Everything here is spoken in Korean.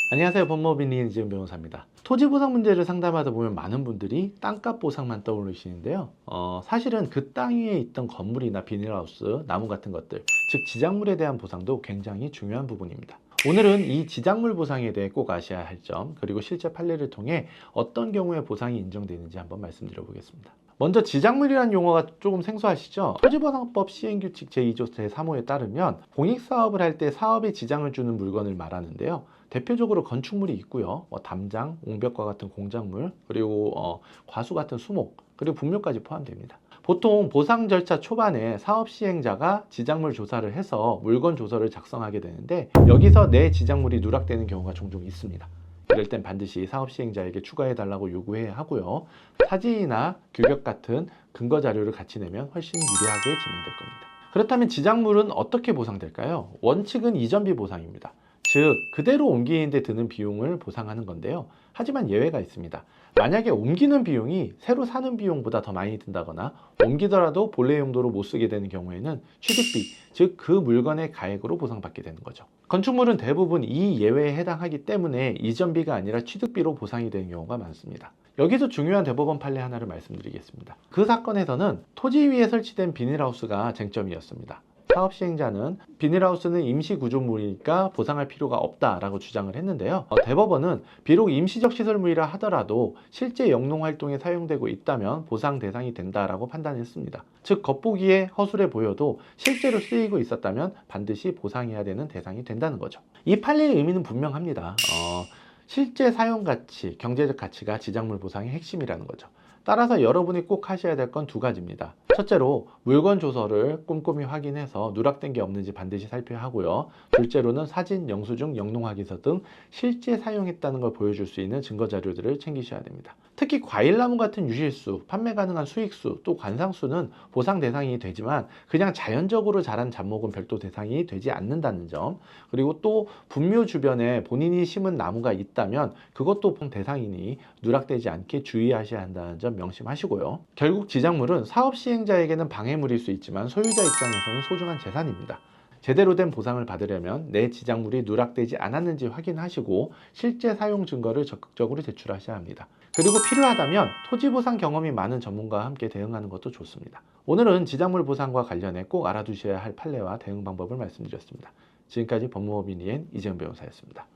안녕하세요. 법무법인 이재훈 변호사입니다. 토지 보상 문제를 상담하다 보면 많은 분들이 땅값 보상만 떠올리시는데요. 사실은 그 땅 위에 있던 건물이나 비닐하우스, 나무 같은 것들, 즉 지작물에 대한 보상도 굉장히 중요한 부분입니다. 오늘은 이 지작물 보상에 대해 꼭 아셔야 할 점, 그리고 실제 판례를 통해 어떤 경우에 보상이 인정되는지 한번 말씀드려 보겠습니다. 먼저 지작물이라는 용어가 조금 생소하시죠? 토지보상법 시행규칙 제2조 제3호에 따르면 공익사업을 할 때 사업에 지장을 주는 물건을 말하는데요. 대표적으로 건축물이 있고요. 담장, 옹벽과 같은 공작물, 그리고 과수 같은 수목, 그리고 분묘까지 포함됩니다. 보통 보상 절차 초반에 사업 시행자가 지작물 조사를 해서 물건 조서를 작성하게 되는데, 여기서 내 지작물이 누락되는 경우가 종종 있습니다. 이럴 땐 반드시 사업 시행자에게 추가해 달라고 요구해야 하고요. 사진이나 규격 같은 근거 자료를 같이 내면 훨씬 유리하게 진행될 겁니다. 그렇다면 지작물은 어떻게 보상될까요? 원칙은 이전비 보상입니다. 즉, 그대로 옮기는데 드는 비용을 보상하는 건데요. 하지만 예외가 있습니다. 만약에 옮기는 비용이 새로 사는 비용보다 더 많이 든다거나 옮기더라도 본래 용도로 못 쓰게 되는 경우에는 취득비, 즉 그 물건의 가액으로 보상받게 되는 거죠. 건축물은 대부분 이 예외에 해당하기 때문에 이전비가 아니라 취득비로 보상이 되는 경우가 많습니다. 여기서 중요한 대법원 판례 하나를 말씀드리겠습니다. 그 사건에서는 토지 위에 설치된 비닐하우스가 쟁점이었습니다. 사업 시행자는 비닐하우스는 임시 구조물이니까 보상할 필요가 없다라고 주장을 했는데요. 대법원은 비록 임시적 시설물이라 하더라도 실제 영농 활동에 사용되고 있다면 보상 대상이 된다라고 판단했습니다. 즉, 겉보기에 허술해 보여도 실제로 쓰이고 있었다면 반드시 보상해야 되는 대상이 된다는 거죠. 이 판례의 의미는 분명합니다. 실제 사용 가치, 경제적 가치가 지작물 보상의 핵심이라는 거죠. 따라서 여러분이 꼭 하셔야 될 건 두 가지입니다. 첫째로 물건 조서를 꼼꼼히 확인해서 누락된 게 없는지 반드시 살펴야 하고요. 둘째로는 사진, 영수증, 영농확인서 등 실제 사용했다는 걸 보여줄 수 있는 증거 자료들을 챙기셔야 됩니다. 특히 과일나무 같은 유실수, 판매 가능한 수익수, 또 관상수는 보상 대상이 되지만 그냥 자연적으로 자란 잡목은 별도 대상이 되지 않는다는 점, 그리고 또 분묘 주변에 본인이 심은 나무가 있다면 그것도 대상이니 누락되지 않게 주의하셔야 한다는 점 명심하시고요. 결국 지작물은 사업 시행자에게는 방해물일 수 있지만 소유자 입장에서는 소중한 재산입니다. 제대로 된 보상을 받으려면 내 지작물이 누락되지 않았는지 확인하시고 실제 사용 증거를 적극적으로 제출하셔야 합니다. 그리고 필요하다면 토지 보상 경험이 많은 전문가와 함께 대응하는 것도 좋습니다. 오늘은 지작물 보상과 관련해 꼭 알아두셔야 할 판례와 대응 방법을 말씀드렸습니다. 지금까지 법무법인 이재훈 변호사였습니다.